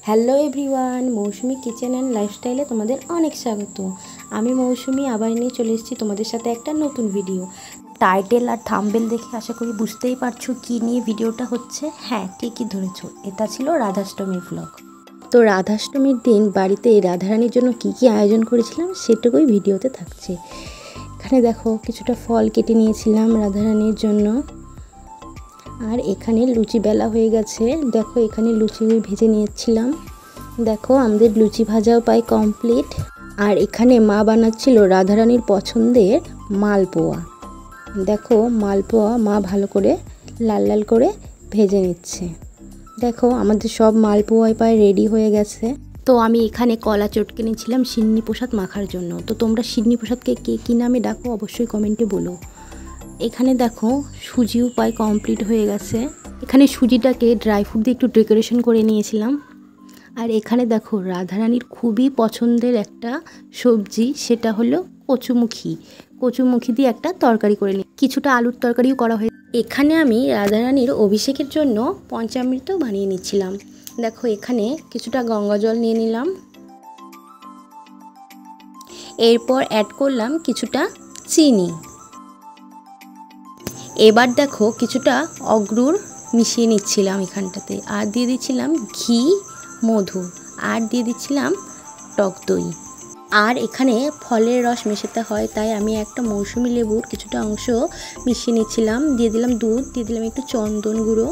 Hello everyone, Mousumi kitchen and লাইফস্টাইলে তোমাদের অনেক স্বাগত। আমি মৌসুমি আবার নিয়ে চলে এসেছি তোমাদের সাথে একটা নতুন ভিডিও। টাইটেল আর থাম্বনেল দেখে আশা করি বুঝতেই পারছো কী নিয়ে ভিডিওটা হচ্ছে। হ্যাঁ, ঠিকই ধরেছো, এটা ছিল রাধাষ্টমীর ভ্লগ। তো রাধাষ্টমীর দিন বাড়িতে রাধারানীর জন্য কী কী আয়োজন করেছিলাম সেটুকুই ভিডিওতে থাকছে। এখানে দেখো কিছুটা ফল কেটে নিয়েছিলাম রাধারানীর জন্য। আর এখানে লুচি বেলা হয়ে গেছে, দেখো এখানে লুচি ভেজে নিয়েছিলাম। দেখো আমাদের লুচি ভাজাও প্রায় কমপ্লিট। আর এখানে মা বানাচ্ছিল রাধারানীর পছন্দের মালপোয়া। দেখো মালপোয়া মা ভালো করে লাল লাল করে ভেজে নিচ্ছে। দেখো আমাদের সব মালপোয়া প্রায় রেডি হয়ে গেছে। তো আমি এখানে কলা চটকে নিয়েছিলাম সিন্নি প্রসাদ মাখার জন্য। তো তোমরা সিন্নি প্রসাদকে কে কী নামে ডাকো অবশ্যই কমেন্টে বলো। এখানে দেখো সুজিও প্রায় কমপ্লিট হয়ে গেছে। এখানে সুজিটাকে ড্রাই ফ্রুট দিয়ে একটু ডেকোরেশন করে নিয়েছিলাম। আর এখানে দেখো রাধারানীর খুবই পছন্দের একটা সবজি, সেটা হলো কচুমুখী দিয়ে একটা তরকারি করে নিই, কিছুটা আলুর তরকারিও করা হয়েছে। এখানে আমি রাধারানীর অভিষেকের জন্য পঞ্চামৃত বানিয়ে নিচ্ছিলাম। দেখো এখানে কিছুটা গঙ্গা জল নিয়ে নিলাম, এরপর অ্যাড করলাম কিছুটা চিনি। এবার দেখো কিছুটা অগ্রুর মিশিয়ে নিচ্ছিলাম এখানটাতে, আর দিয়ে দিচ্ছিলাম ঘি, মধু, আর দিয়ে দিচ্ছিলাম টক দই। আর এখানে ফলের রস মেশাতে হয়, তাই আমি একটা মৌসুমি লেবুর কিছুটা অংশ মিশিয়ে নিচ্ছিলাম। দিয়ে দিলাম দুধ, দিয়ে দিলাম একটু চন্দন গুঁড়ো,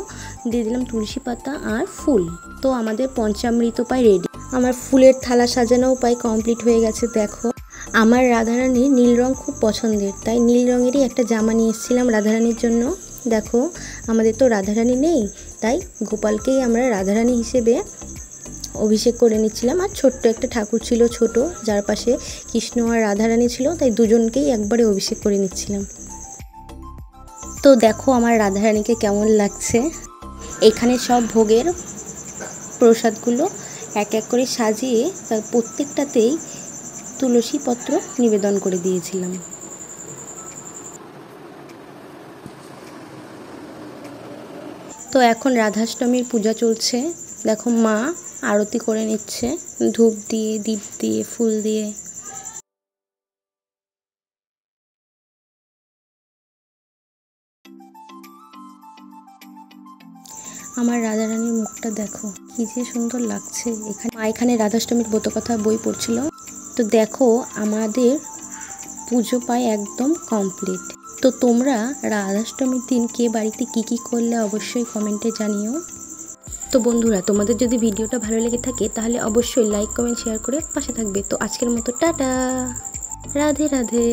দিয়ে দিলাম তুলসী পাতা আর ফুল। তো আমাদের পঞ্চামৃত প্রায় রেডি। আমার ফুলের থালা সাজানোও প্রায় কমপ্লিট হয়ে গেছে। দেখো আমার রাধারানীর নীল রং খুব পছন্দের, তাই নীল রঙেরই একটা জামা নিয়ে এসেছিলাম রাধারানীর জন্য। দেখো আমাদের তো রাধারানী নেই, তাই গোপালকেই আমরা রাধারানী হিসেবে অভিষেক করে নিচ্ছিলাম। আর ছোট্ট একটা ঠাকুর ছিল ছোট, যার পাশে কৃষ্ণ আর রাধারানী ছিল, তাই দুজনকেই একবারে অভিষেক করে নিচ্ছিলাম। তো দেখো আমার রাধারানীকে কেমন লাগছে। এখানে সব ভোগের প্রসাদগুলো এক এক করে সাজিয়ে তার প্রত্যেকটাতেই তুলসী পত্র নিবেদন করে দিয়েছিলাম। তো এখন রাধাষ্টমীর পূজা চলছে। দেখো মা আরতি করে নিচ্ছে ধূপ দিয়ে, দীপ দিয়ে, ফুল দিয়ে। আমার রাধারানীর মুখটা দেখো কি যে সুন্দর লাগছে। এখানে রাধাষ্টমীর ব্রতকথা বই পড়ছিল। তো দেখো আমাদের পুজো প্রায় একদম কমপ্লিট। তো তোমরা রাধাষ্টমীর দিন কে বাড়িতে কি কি করলে অবশ্যই কমেন্টে জানিও। তো বন্ধুরা, তোমাদের যদি ভিডিওটা ভালো লেগে থাকে তাহলে অবশ্যই লাইক, কমেন্ট, শেয়ার করে পাশে থাকবে। তো আজকের মতো টাটা, রাধে রাধে।